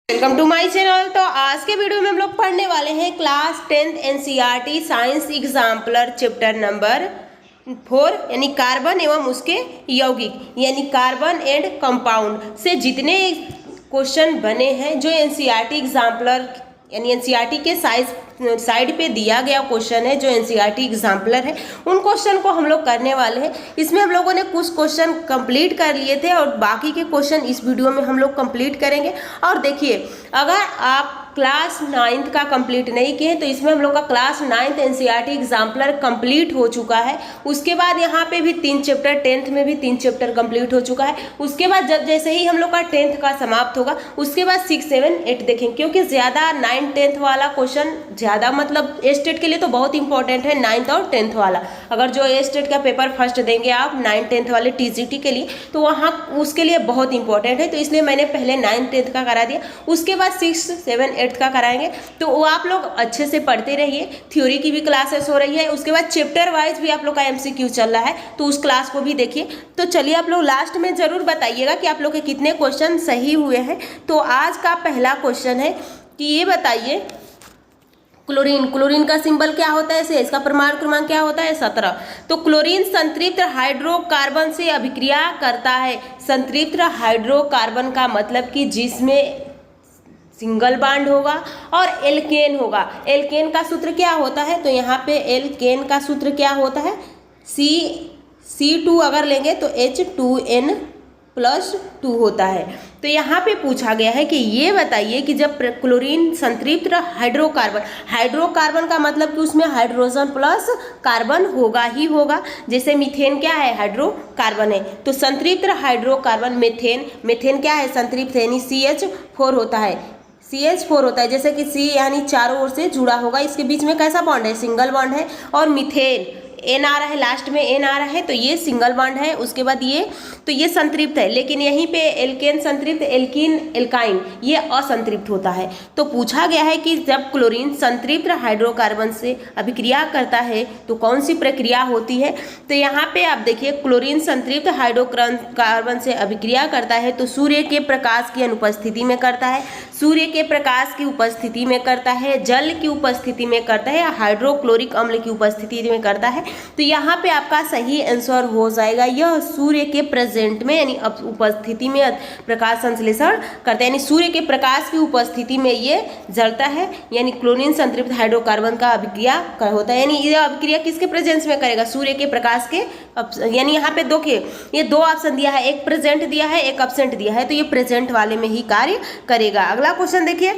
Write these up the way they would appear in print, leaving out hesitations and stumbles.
Welcome to my channel. तो आज के वीडियो में हम लोग पढ़ने वाले हैं class 10th NCERT science exemplar chapter number 4 यानी कार्बन एवं उसके यौगिक यानी कार्बन एंड कंपाउंड से जितने क्वेश्चन बने हैं जो एनसीईआरटी एग्जाम्पलर यानी एनसीईआरटी के साइड पे दिया गया क्वेश्चन है, जो एनसीईआरटी एग्जाम्पलर है, उन क्वेश्चन को हम लोग करने वाले हैं। इसमें हम लोगों ने कुछ क्वेश्चन कंप्लीट कर लिए थे और बाकी के क्वेश्चन इस वीडियो में हम लोग कंप्लीट करेंगे। और देखिए, अगर आप क्लास 9th का कंप्लीट नहीं किए तो इसमें हम लोग का class 9th NCERT exemplar complete हो चुका है। उसके बाद यहाँ पे भी 3 चैप्टर, 10th में भी 3 चैप्टर कंप्लीट हो चुका है। उसके बाद जब जैसे ही हम लोग का 10th का समाप्त होगा उसके बाद 6, 7, 8 देखेंगे, क्योंकि ज़्यादा 9, 10th वाला क्वेश्चन ज़्यादा मतलब ए स्टेट के लिए तो बहुत इंपॉर्टेंट है 9th और 10th वाला। अगर जो ए स्टेट का पेपर फर्स्ट देंगे आप 9, 10th वाले टीजीटी के लिए तो वहाँ उसके लिए बहुत इंपॉर्टेंट है। तो इसलिए मैंने पहले 9, 10th का करा दिया, उसके बाद 6, 7, 8 का कराएंगे। तो वो आप लोग अच्छे से पढ़ते रहिए। थ्योरी की भी क्लासेस हो रही है, उसके बाद चैप्टर वाइज भी आप लोग का एमसीक्यू चल रहा है, तो उस क्लास को भी देखिए। तो चलिए, आप लोग लास्ट में जरूर बताइएगा कि आप लोग के कितने क्वेश्चन सही हुए हैं। तो आज का पहला क्वेश्चन है कि ये बताइए, क्लोरीन का सिंबल क्या होता है, से इसका परमाणु क्रमांक क्या होता है, 17। तो क्लोरीन संतृप्त हाइड्रोकार्बन से अभिक्रिया करता है। संतृप्त हाइड्रोकार्बन का मतलब कि जिसमें सिंगल बॉन्ड होगा और एल्केन होगा। एल्केन का सूत्र क्या होता है, तो यहाँ पे एल्केन का सूत्र क्या होता है, C2 अगर लेंगे तो H2N+2 होता है। तो यहाँ पे पूछा गया है कि ये बताइए कि जब क्लोरीन संतृप्त हाइड्रोकार्बन का मतलब कि उसमें हाइड्रोजन प्लस कार्बन होगा ही होगा। जैसे मीथेन क्या है, हाइड्रोकार्बन है, तो संतृप्त हाइड्रोकार्बन मेथेन क्या है, संतृप्त यानी CH4 होता है। CH4 होता है, जैसे कि C यानी चारों ओर से जुड़ा होगा, इसके बीच में कैसा बॉन्ड है, सिंगल बॉन्ड है। और मीथेन N आ रहा है, लास्ट में N आ रहा है, तो ये सिंगल बॉन्ड है। उसके बाद ये संतृप्त है, लेकिन यहीं पे एल्केन संतृप्त, एल्काइन ये असंतृप्त होता है। तो पूछा गया है कि जब क्लोरीन संतृप्त हाइड्रोकार्बन से अभिक्रिया करता है तो कौन सी प्रक्रिया होती है। तो यहाँ पे आप देखिए, क्लोरीन संतृप्त हाइड्रोकार्बन से अभिक्रिया करता है तो सूर्य के प्रकाश की अनुपस्थिति में करता है, सूर्य के प्रकाश की उपस्थिति में करता है, जल की उपस्थिति में करता है, या हाइड्रोक्लोरिक अम्ल की उपस्थिति में करता है। तो यहाँ पे आपका सही आंसर हो जाएगा, यह सूर्य के प्रेजेंट में यानी उपस्थिति में प्रकाश संश्लेषण करता है, यानी सूर्य के प्रकाश की उपस्थिति में ये जलता है, यानी क्लोरीन संतृप्त हाइड्रोकार्बन का अभिक्रिया होता है। यानी यह अभिक्रिया किसके प्रेजेंस में करेगा, सूर्य के प्रकाश के। यानी यहाँ पे देखिए, ये 2 ऑप्शन दिया है, एक प्रेजेंट दिया है, एक अब्सेंट दिया है, तो ये प्रेजेंट वाले में ही कार्य करेगा। अगला क्वेश्चन देखिए,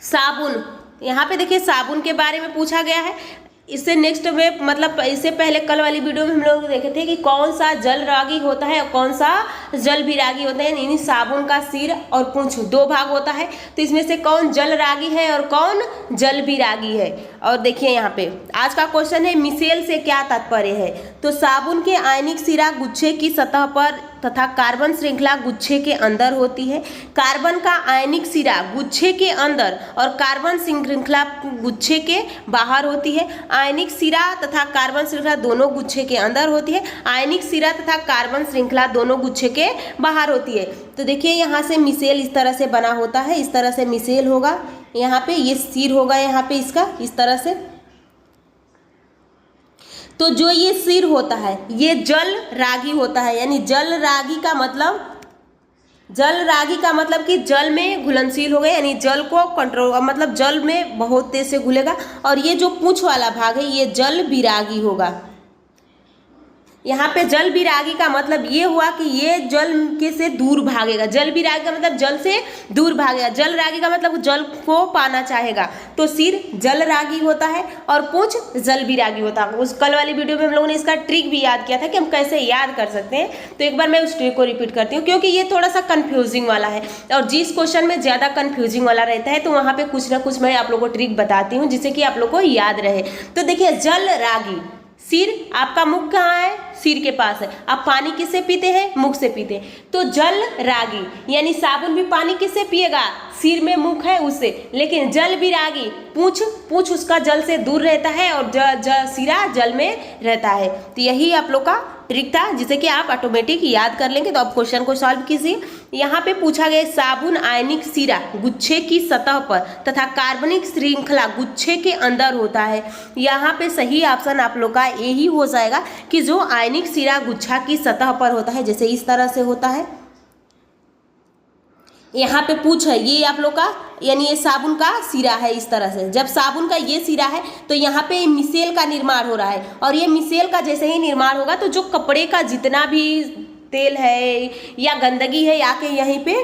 साबुन। यहाँ पे देखिए, साबुन के बारे में पूछा गया है। इससे नेक्स्ट में मतलब इससे पहले कल वाली वीडियो में हम लोग देखे थे कि कौन सा जल रागी होता है और कौन सा जल विरागी होता है। यानी साबुन का सिर और पूंछ 2 भाग होता है, तो इसमें से कौन जल रागी है और कौन जल विरागी है। और देखिए, यहाँ पे आज का क्वेश्चन है, मिसेल से क्या तात्पर्य है। तो साबुन के आयनिक सिरा गुच्छे की सतह पर तथा कार्बन श्रृंखला गुच्छे के अंदर होती है। कार्बन का आयनिक सिरा गुच्छे के अंदर और कार्बन श्रृंखला गुच्छे के बाहर होती है। आयनिक सिरा तथा कार्बन श्रृंखला दोनों गुच्छे के अंदर होती है, आयनिक सिरा तथा कार्बन श्रृंखला दोनों गुच्छे के बाहर होती है। तो देखिए, यहाँ से मिसेल इस तरह से बना होता है, इस तरह से मिसेल होगा। यहाँ पे ये सिर होगा, यहाँ पे इसका इस तरह से। तो जो ये सिर होता है ये जल रागी होता है, यानी जल रागी का मतलब कि जल में घुलनशील हो गए, यानी जल को कंट्रोल मतलब जल में बहुत तेज से घुलेगा। और ये जो पूंछ वाला भाग है ये जल विरागी होगा। यहाँ पे जल विरागी का मतलब ये हुआ कि ये जल के से दूर भागेगा। जल विरागी का मतलब जल से दूर भागेगा, जल रागी का मतलब जल को पाना चाहेगा। तो सिर जल रागी होता है और पूंछ जल विरागी होता है। उस कल वाली वीडियो में हम लोगों ने इसका ट्रिक भी याद किया था कि हम कैसे याद कर सकते हैं। तो एक बार मैं उस ट्रिक को रिपीट करती हूँ, क्योंकि ये थोड़ा सा कन्फ्यूजिंग वाला है और जिस क्वेश्चन में ज़्यादा कन्फ्यूजिंग वाला रहता है तो वहाँ पर कुछ ना कुछ मैं आप लोग को ट्रिक बताती हूँ जिससे कि आप लोग को याद रहे। तो देखिए, जल रागी, सिर आपका मुख कहाँ है, सिर के पास है। आप पानी किससे पीते हैं, मुख से पीते हैं। तो जल रागी यानी साबुन भी पानी किससे पिएगा, सिर में मुख है उससे। लेकिन जल विरागी पूंछ उसका जल से दूर रहता है और सिरा जल में रहता है। तो यही आप लोग का ट्रिक था जिसे कि आप ऑटोमेटिक याद कर लेंगे। तो अब क्वेश्चन को सॉल्व कीजिए। यहाँ पे पूछा गया साबुन आयनिक सिरा गुच्छे की सतह पर तथा कार्बनिक श्रृंखला गुच्छे के अंदर होता है। यहाँ पे सही ऑप्शन आप लोग का यही हो जाएगा कि जो आयनिक सिरा गुच्छा की सतह पर होता है, जैसे इस तरह से होता है। यहाँ पे पूछ है ये आप लोग का, यानी ये साबुन का सिरा है इस तरह से। जब साबुन का ये सिरा है तो यहाँ पे मिसेल का निर्माण हो रहा है, और ये मिसेल का जैसे ही निर्माण होगा तो जो कपड़े का जितना भी तेल है या गंदगी है आके यहीं पे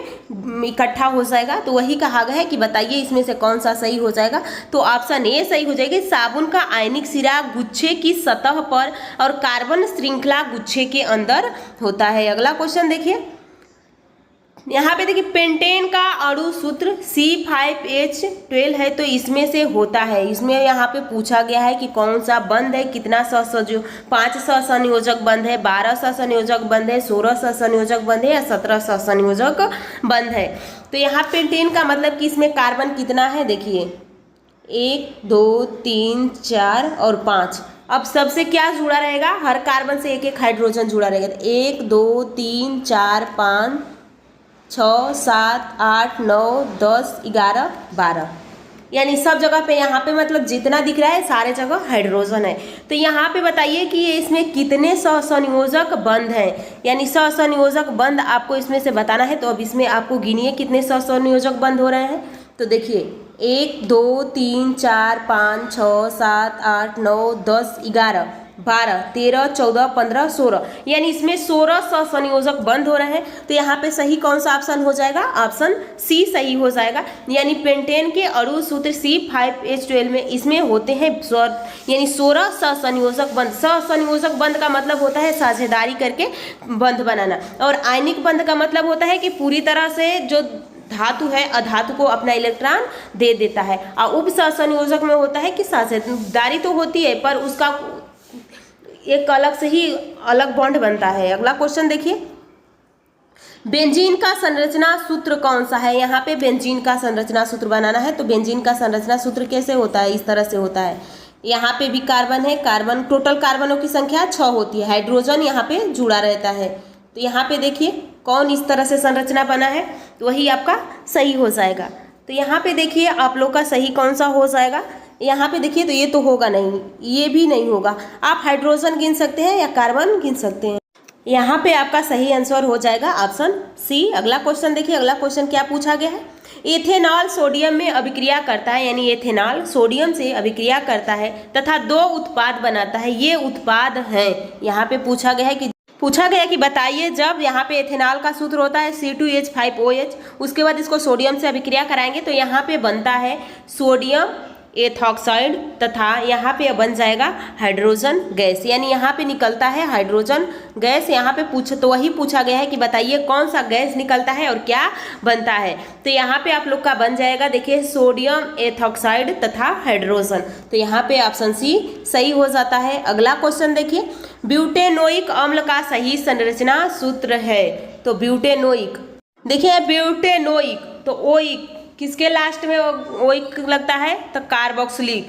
इकट्ठा हो जाएगा। तो वही कहा गया है कि बताइए इसमें से कौन सा सही हो जाएगा। तो ऑप्शन ए सही हो जाएगी, साबुन का आयनिक सिरा गुच्छे की सतह पर और कार्बन श्रृंखला गुच्छे के अंदर होता है। अगला क्वेश्चन देखिए, यहाँ पे देखिए पेंटेन का अणु सूत्र C5H12 है, तो इसमें से होता है। इसमें यहाँ पे पूछा गया है कि कौन सा बंध है, कितना सहसंयोजक, 5 सहसंयोजक बंध है, 12 सहसंयोजक बंध है, 16 सहसंयोजक बंध है या 17 सहसंयोजक बंध है। तो यहाँ पेंटेन का मतलब कि इसमें कार्बन कितना है, देखिए 1 2 3 4 और 5। अब सबसे क्या जुड़ा रहेगा, हर कार्बन से एक एक हाइड्रोजन जुड़ा रहेगा। 1 2 3 4 5 6 7 8 9 10 11 12, यानी सब जगह पे यहाँ पे मतलब जितना दिख रहा है सारे जगह हाइड्रोजन है। तो यहाँ पे बताइए कि ये इसमें कितने सहसंयोजक बंध हैं, यानी सहसंयोजक बंध आपको इसमें से बताना है। तो अब इसमें आपको गिनिए कितने सहसंयोजक बंध हो रहे हैं। तो देखिए 1 2 3 4 5 6 7 8 9 10 11 12 13 14 15 16, यानी इसमें 16 सहसंयोजक बंध हो रहे हैं। तो यहाँ पे सही कौन सा ऑप्शन हो जाएगा, ऑप्शन सी सही हो जाएगा। यानी पेंटेन के अणु सूत्र C5H12 में इसमें होते हैं यानी 16 सहसंयोजक बंध। सहसंयोजक बंध का मतलब होता है साझेदारी करके बंध बनाना, और आयनिक बंध का मतलब होता है कि पूरी तरह से जो धातु है अधातु को अपना इलेक्ट्रॉन दे देता है। और उप सहसंयोजक में होता है कि साझेदारी तो होती है पर उसका एक अलग से ही अलग बॉन्ड बनता है। अगला क्वेश्चन देखिए, बेंजीन का संरचना सूत्र कौन सा है। यहाँ पे बेंजीन का संरचना सूत्र बनाना है। तो बेंजीन का संरचना सूत्र कैसे होता है, इस तरह से होता है। यहाँ पे भी कार्बन है, कार्बन टोटल कार्बनों की संख्या 6 होती है, हाइड्रोजन यहाँ पे जुड़ा रहता है। तो यहाँ पे देखिए कौन इस तरह से संरचना बना है, तो वही आपका सही हो जाएगा। तो यहाँ पे देखिए आप लोग का सही कौन सा हो जाएगा। यहाँ पे देखिए तो ये तो होगा नहीं, ये भी नहीं होगा। आप हाइड्रोजन गिन सकते हैं या कार्बन गिन सकते हैं। यहाँ पे आपका सही आंसर हो जाएगा ऑप्शन सी। अगला क्वेश्चन देखिए, अगला क्वेश्चन क्या पूछा गया है। एथेनॉल सोडियम में अभिक्रिया करता है, यानी एथेनॉल सोडियम से अभिक्रिया करता है तथा 2 उत्पाद बनाता है। ये उत्पाद हैं, यहाँ पे पूछा गया कि बताइए जब यहाँ पे एथेनॉल का सूत्र होता है C2H5OH, उसके बाद इसको सोडियम से अभिक्रिया कराएंगे तो यहाँ पे बनता है सोडियम एथॉक्साइड तथा यहाँ पे बन जाएगा हाइड्रोजन गैस, यानी यहाँ पे निकलता है हाइड्रोजन गैस। यहाँ पे तो वही पूछा गया है कि बताइए कौन सा गैस निकलता है और क्या बनता है। तो यहाँ पे आप लोग का बन जाएगा, देखिए सोडियम एथॉक्साइड तथा हाइड्रोजन। तो यहाँ पे ऑप्शन सी सही हो जाता है। अगला क्वेश्चन देखिए, ब्यूटेनोइक अम्ल का सही संरचना सूत्र है। तो ब्यूटेनोइक, देखिए ब्यूटेनोइक तो ओइक किसके लास्ट में ओइक लगता है, तो कार्बोक्सिलिक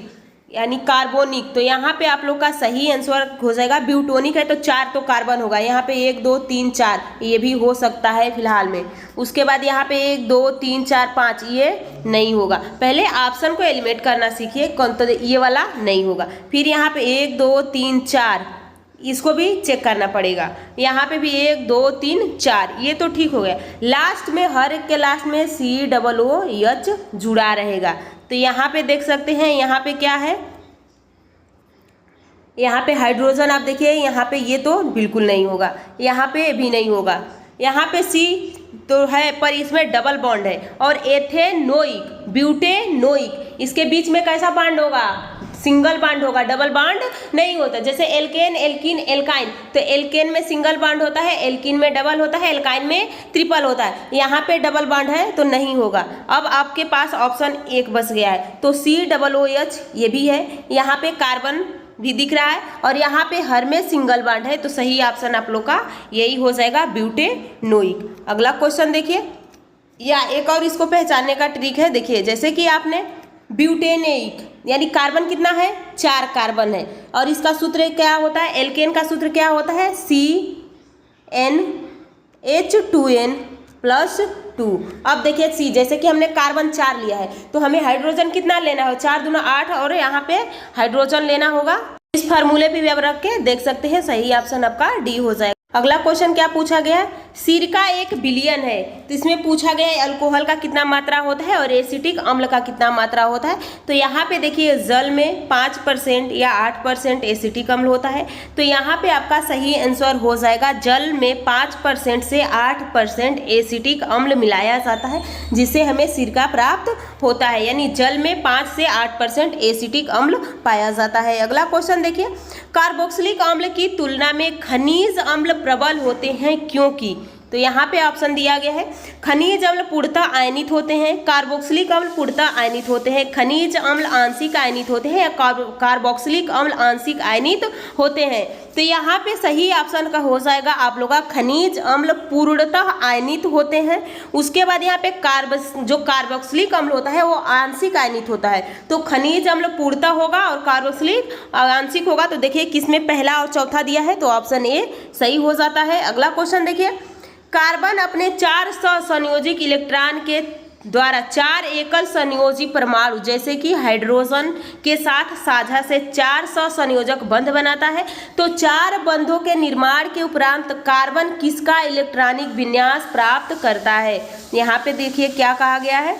यानी कार्बोनिक। तो यहाँ पे आप लोग का सही आंसर हो जाएगा ब्यूटोनिक है, तो 4 तो कार्बन होगा। यहाँ पे 1 2 3 4 ये भी हो सकता है फिलहाल में। उसके बाद यहाँ पे 1 2 3 4 5 ये नहीं होगा। पहले ऑप्शन को एलिमिनेट करना सीखिए, कौन तो ये वाला नहीं होगा। फिर यहाँ पे 1 2 3 4 इसको भी चेक करना पड़ेगा। यहाँ पे भी 1 2 3 4 ये तो ठीक हो गया। लास्ट में हर एक के लास्ट में COOH जुड़ा रहेगा। तो यहाँ पे देख सकते हैं, यहाँ पे क्या है, यहाँ पे हाइड्रोजन आप देखिए, यहाँ पे ये तो बिल्कुल नहीं होगा, यहाँ पे भी नहीं होगा। यहाँ पे C तो है पर इसमें डबल बॉन्ड है। और एथेनोइक ब्यूटेनोइक इसके बीच में कैसा बॉन्ड होगा, सिंगल बॉन्ड होगा, डबल बॉन्ड नहीं होता। जैसे एल्केन एल्कीन एल्काइन, तो एल्केन में सिंगल बॉन्ड होता है, एल्कीन में डबल होता है, एल्काइन में ट्रिपल होता है। यहाँ पे डबल बॉन्ड है तो नहीं होगा। अब आपके पास ऑप्शन 1 बच गया है, तो COOH ये भी है। यहाँ पे कार्बन भी दिख रहा है और यहाँ पे हर में सिंगल बॉन्ड है, तो सही ऑप्शन आप लोग का यही हो जाएगा ब्यूटेनोइक। अगला क्वेश्चन देखिए, या एक और इसको पहचानने का ट्रिक है। देखिए जैसे कि आपने ब्यूटेनेइक, यानी कार्बन कितना है 4 कार्बन है। और इसका सूत्र क्या होता है, एल्केन का सूत्र क्या होता है CnH2n+2। अब देखिए C, जैसे कि हमने कार्बन 4 लिया है तो हमें हाइड्रोजन कितना लेना है, 4 दूना 8 और यहाँ पे हाइड्रोजन लेना होगा। इस फार्मूले पे भी आप रख के देख सकते हैं, सही ऑप्शन आपका डी हो जाएगा। अगला क्वेश्चन क्या पूछा गया है, सिरका 1 बिलियन है तो इसमें पूछा गया है अल्कोहल का कितना मात्रा होता है और एसिटिक अम्ल का कितना मात्रा होता है। तो यहाँ पे देखिए जल में 5% या 8% एसिटिक अम्ल होता है, तो यहाँ पे आपका सही आंसर हो जाएगा जल में 5% से 8% एसिटिक अम्ल मिलाया जाता है जिससे हमें सिरका प्राप्त होता है, यानी जल में 5 से 8% एसिटिक अम्ल पाया जाता है। अगला क्वेश्चन देखिए, कार्बोक्सिलिक अम्ल की तुलना में खनिज अम्ल प्रबल होते हैं क्योंकि, तो यहाँ पे ऑप्शन दिया गया है खनिज अम्ल पूर्णतः आयनित होते हैं, कार्बोक्सिलिक अम्ल पूर्णतः आयनित होते हैं, खनिज अम्ल आंशिक आयनित होते हैं या कार्बोक्सिलिक अम्ल आंशिक आयनित होते हैं। तो यहाँ पे सही ऑप्शन का हो जाएगा आप लोग का खनिज अम्ल पूर्णतः आयनित होते हैं। उसके बाद यहाँ पे जो कार्बोक्सिलिक अम्ल होता है वो आंशिक आयनित होता है, तो खनिज अम्ल पूर्णतः होगा और कार्बोक्सिलिक आंशिक होगा। तो देखिए किसमें पहला और चौथा दिया है, तो ऑप्शन ए सही हो जाता है। अगला क्वेश्चन देखिए, कार्बन अपने 4 सहसंयोजिक इलेक्ट्रॉन के द्वारा 4 एकल संयोजी परमाणु जैसे कि हाइड्रोजन के साथ साझा से 4 सहसंयोजक बंध बनाता है। तो 4 बंधों के निर्माण के उपरांत कार्बन किसका इलेक्ट्रॉनिक विन्यास प्राप्त करता है। यहाँ पे देखिए क्या कहा गया है,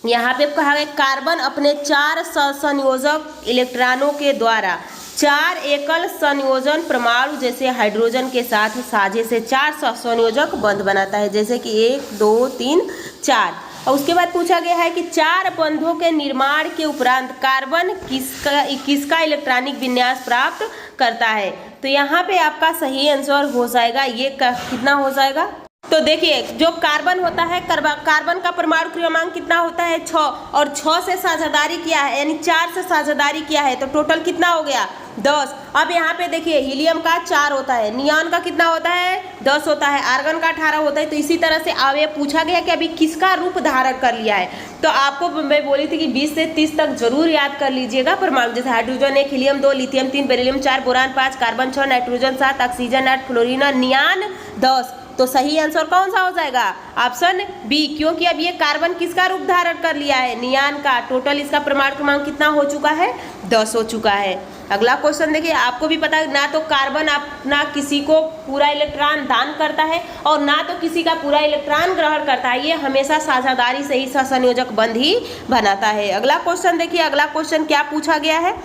यहाँ पे कहा गया कार्बन अपने 4 सहसंयोजक इलेक्ट्रॉनों के द्वारा 4 एकल संयोजन परमाणु जैसे हाइड्रोजन के साथ साझे से 4 सहसंयोजक बंध बनाता है, जैसे कि 1 2 3 4। और उसके बाद पूछा गया है कि 4 बंधों के निर्माण के उपरांत कार्बन किसका इलेक्ट्रॉनिक विन्यास प्राप्त करता है। तो यहाँ पे आपका सही आंसर हो जाएगा ये कितना हो जाएगा, तो देखिए जो कार्बन होता है कार्बन का परमाणु क्रमांक कितना होता है 6, और 6 से साझेदारी किया है यानी 4 से साझेदारी किया है तो टोटल कितना हो गया 10। अब यहाँ पे देखिए हीलियम का 4 होता है, नियॉन का कितना होता है 10 होता है, आर्गन का 18 होता है। तो इसी तरह से अब ये पूछा गया कि अभी किसका रूप धारण कर लिया है, तो आपको मैं बोली थी कि 20 से 30 तक जरूर याद कर लीजिएगा परमाणु, जैसे hydrogen 1, helium 2, lithium 3, beryllium 4, boron 5, carbon 6, nitrogen 7, oxygen 8, fluorine और नियॉन 10। तो सही आंसर कौन सा हो जाएगा, ऑप्शन बी, क्योंकि अब ये कार्बन किसका रूप धारण कर लिया है नियॉन का। टोटल इसका परमाणु क्रमांक कितना हो चुका है 10 हो चुका है। अगला क्वेश्चन देखिए, आपको भी पता है ना तो कार्बन अपना किसी को पूरा इलेक्ट्रॉन दान करता है और ना तो किसी का पूरा इलेक्ट्रॉन ग्रहण करता है, ये हमेशा साझेदारी से ही सहसंयोजक बंध ही बनाता है। अगला क्वेश्चन देखिए, अगला क्वेश्चन क्या पूछा गया है,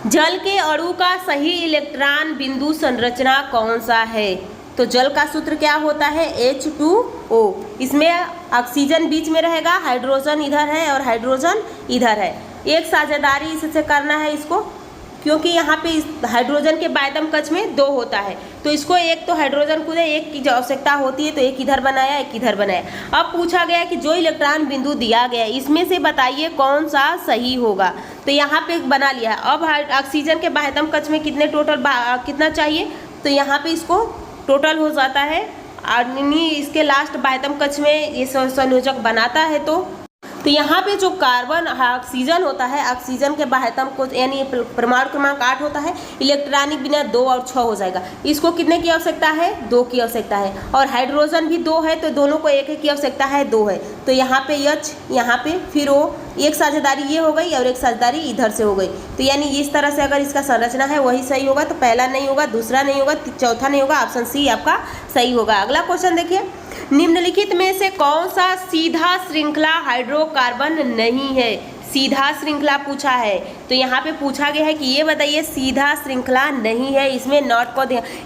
जल के अणु का सही इलेक्ट्रॉन बिंदु संरचना कौन सा है। तो जल का सूत्र क्या होता है H2O, इसमें ऑक्सीजन बीच में रहेगा, हाइड्रोजन इधर है और हाइड्रोजन इधर है। एक साझेदारी इससे करना है इसको, क्योंकि यहाँ पे हाइड्रोजन के बायदम कक्ष में 2 होता है तो इसको एक तो हाइड्रोजन को एक की आवश्यकता होती है तो एक इधर बनाया एक इधर बनाया। अब पूछा गया कि जो इलेक्ट्रॉन बिंदु दिया गया इसमें से बताइए कौन सा सही होगा। तो यहाँ पे बना लिया है। अब ऑक्सीजन के बायदम कक्ष में कितने टोटल कितना चाहिए, तो यहाँ पे इसको टोटल हो जाता है और इसके लास्ट बाह्यतम कक्ष में ये संयोजक बनाता है। तो यहाँ पे जो कार्बन ऑक्सीजन होता है, ऑक्सीजन के बाह्यतम को यानी परमाणु क्रमांक 8 होता है, इलेक्ट्रॉनिक बिना 2 और 6 हो जाएगा। इसको कितने की आवश्यकता है 2 की आवश्यकता है, और हाइड्रोजन भी 2 है तो दोनों को 1 की आवश्यकता है 2 है। तो यहाँ पे H, यहाँ पे फिर O, एक साझेदारी ये हो गई और एक साझेदारी इधर से हो गई। तो यानी इस तरह से अगर इसका संरचना है वही सही होगा। तो पहला नहीं होगा, दूसरा नहीं होगा, चौथा नहीं होगा, ऑप्शन सी आपका सही होगा। अगला क्वेश्चन देखिए, निम्नलिखित में से कौन सा सीधा श्रृंखला हाइड्रोकार्बन नहीं है। सीधा श्रृंखला पूछा है तो यहाँ पे पूछा गया है कि ये बताइए सीधा श्रृंखला नहीं है। इसमें नॉट को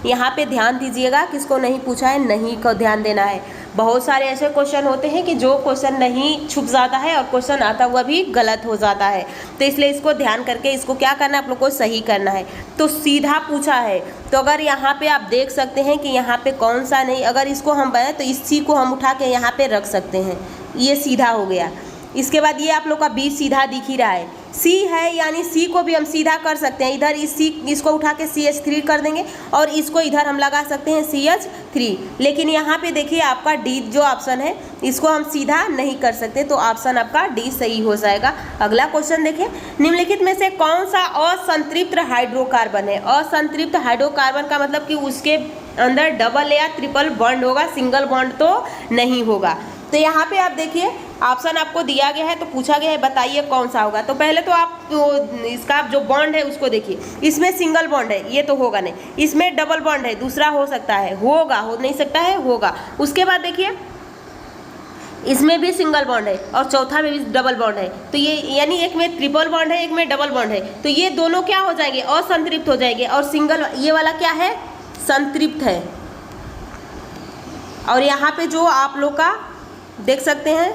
यहाँ पे ध्यान दीजिएगा, किसको नहीं पूछा है, नहीं को ध्यान देना है। बहुत सारे ऐसे क्वेश्चन होते हैं कि जो क्वेश्चन नहीं छुप जाता है और क्वेश्चन आता हुआ भी गलत हो जाता है, तो इसलिए इसको ध्यान करके इसको क्या करना है, आप लोग को सही करना है। तो सीधा पूछा है तो अगर यहाँ पे आप देख सकते हैं कि यहाँ पे कौन सा नहीं, अगर इसको हम बनाए तो इस सी को हम उठा के यहाँ पे रख सकते हैं, ये सीधा हो गया। इसके बाद ये आप लोग का बी सीधा दिख ही रहा है, सी है, यानी सी को भी हम सीधा कर सकते हैं, इधर इस सी इसको उठा के CH3 कर देंगे और इसको इधर हम लगा सकते हैं CH3। लेकिन यहाँ पे देखिए आपका डी जो ऑप्शन है इसको हम सीधा नहीं कर सकते, तो ऑप्शन आपका डी सही हो जाएगा। अगला क्वेश्चन देखिए, निम्नलिखित में से कौन सा असंतृप्त हाइड्रोकार्बन है? असंतृप्त हाइड्रोकार्बन का मतलब कि उसके अंदर डबल या ट्रिपल बॉन्ड होगा, सिंगल बॉन्ड तो नहीं होगा। तो यहाँ पे आप देखिए ऑप्शन आपको दिया गया है, तो पूछा गया है बताइए कौन सा होगा। तो पहले तो आप इसका जो बॉन्ड है उसको देखिए, इसमें सिंगल बॉन्ड है, ये तो होगा नहीं। इसमें डबल बॉन्ड है, दूसरा हो सकता है, होगा, हो नहीं सकता है, होगा। उसके बाद देखिए इसमें भी सिंगल बॉन्ड है और चौथा में भी डबल बॉन्ड है, तो ये यानी एक में ट्रिपल बॉन्ड है, एक में डबल बॉन्ड है, तो ये दोनों क्या हो जाएंगे? असंतृप्त हो जाएंगे। और सिंगल ये वाला क्या है? संतृप्त है। और यहाँ पे जो आप लोग का देख सकते हैं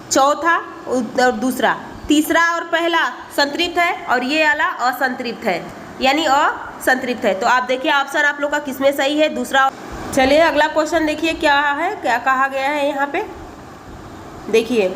चौथा और दूसरा, तीसरा और पहला संतृप्त है और ये वाला असंतृप्त है, यानी असंतृप्त है। तो आप देखिए ऑप्शन आप लोग का किसमें सही है? दूसरा। चलिए अगला क्वेश्चन देखिए क्या है, क्या कहा गया है यहाँ पे। देखिए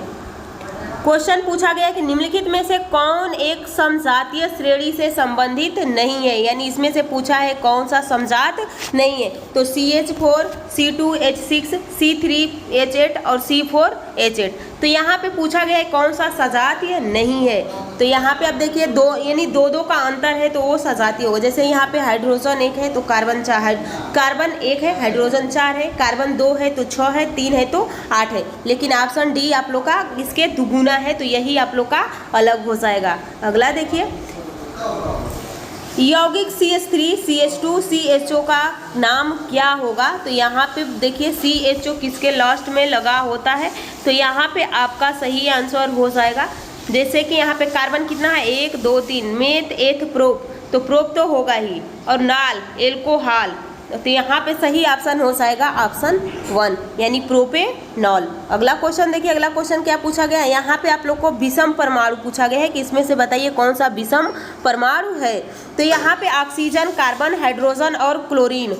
क्वेश्चन पूछा गया है कि निम्नलिखित में से कौन एक समजातीय श्रेणी से संबंधित नहीं है, यानी इसमें से पूछा है कौन सा समजात नहीं है। तो CH4, C2H6, C3H8 और C4H8। तो यहाँ पे पूछा गया है कौन सा सजातीय नहीं है। तो यहाँ पे आप देखिए दो, यानी दो दो का अंतर है तो वो सजातीय होगा। जैसे यहाँ पे हाइड्रोजन 1 है तो कार्बन 4 कार्बन 1 है, हाइड्रोजन 4 है, कार्बन 2 है तो 6 है, 3 है तो 8 है। लेकिन ऑप्शन डी आप लोग का इसके दुगुना है, तो यही आप लोग का अलग हो जाएगा। अगला देखिए, यौगिक CH3, CH2, CHO का नाम क्या होगा? तो यहाँ पे देखिए CHO किसके लास्ट में लगा होता है, तो यहाँ पे आपका सही आंसर हो जाएगा। जैसे कि यहाँ पे कार्बन कितना है? 1 2 3, मेथ एथ प्रोप, तो प्रोप तो होगा ही, और नाल एल्कोहल, तो यहाँ पे सही ऑप्शन हो जाएगा ऑप्शन 1, यानी प्रोपेनॉल। अगला क्वेश्चन देखिए, अगला क्वेश्चन क्या पूछा गया है? यहाँ पे आप लोग को विषम परमाणु पूछा गया है कि इसमें से बताइए कौन सा विषम परमाणु है। तो यहाँ पे ऑक्सीजन, कार्बन, हाइड्रोजन और क्लोरीन।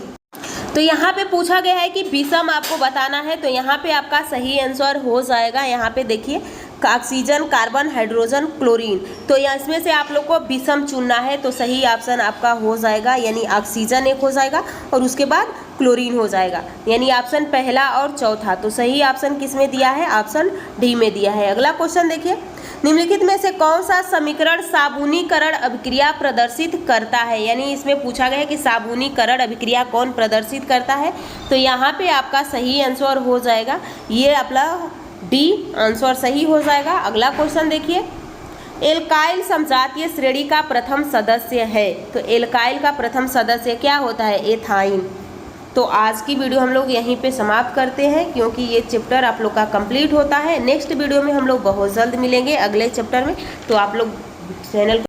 तो यहाँ पे पूछा गया है कि विषम आपको बताना है, तो यहाँ पे आपका सही आंसर हो जाएगा। यहाँ पे देखिए ऑक्सीजन, कार्बन, हाइड्रोजन, क्लोरीन, तो यहाँ इसमें से आप लोग को विषम चुनना है, तो सही ऑप्शन आपका हो जाएगा, यानी ऑक्सीजन एक हो जाएगा और उसके बाद क्लोरीन हो जाएगा, यानी ऑप्शन पहला और चौथा। तो सही ऑप्शन किस में दिया है? ऑप्शन डी में दिया है। अगला क्वेश्चन देखिए, निम्नलिखित में से कौन सा समीकरण साबुनीकरण अभिक्रिया प्रदर्शित करता है? यानी इसमें पूछा गया है कि साबुनीकरण अभिक्रिया कौन प्रदर्शित करता है, तो यहाँ पे आपका सही आंसर हो जाएगा, ये अपना डी आंसर सही हो जाएगा। अगला क्वेश्चन देखिए, एल्काइल समजातीय श्रेणी का प्रथम सदस्य है, तो एल्काइल का प्रथम सदस्य क्या होता है? एथाइन। तो आज की वीडियो हम लोग यहीं पे समाप्त करते हैं, क्योंकि ये चैप्टर आप लोग का कंप्लीट होता है। नेक्स्ट वीडियो में हम लोग बहुत जल्द मिलेंगे अगले चैप्टर में, तो आप लोग चैनल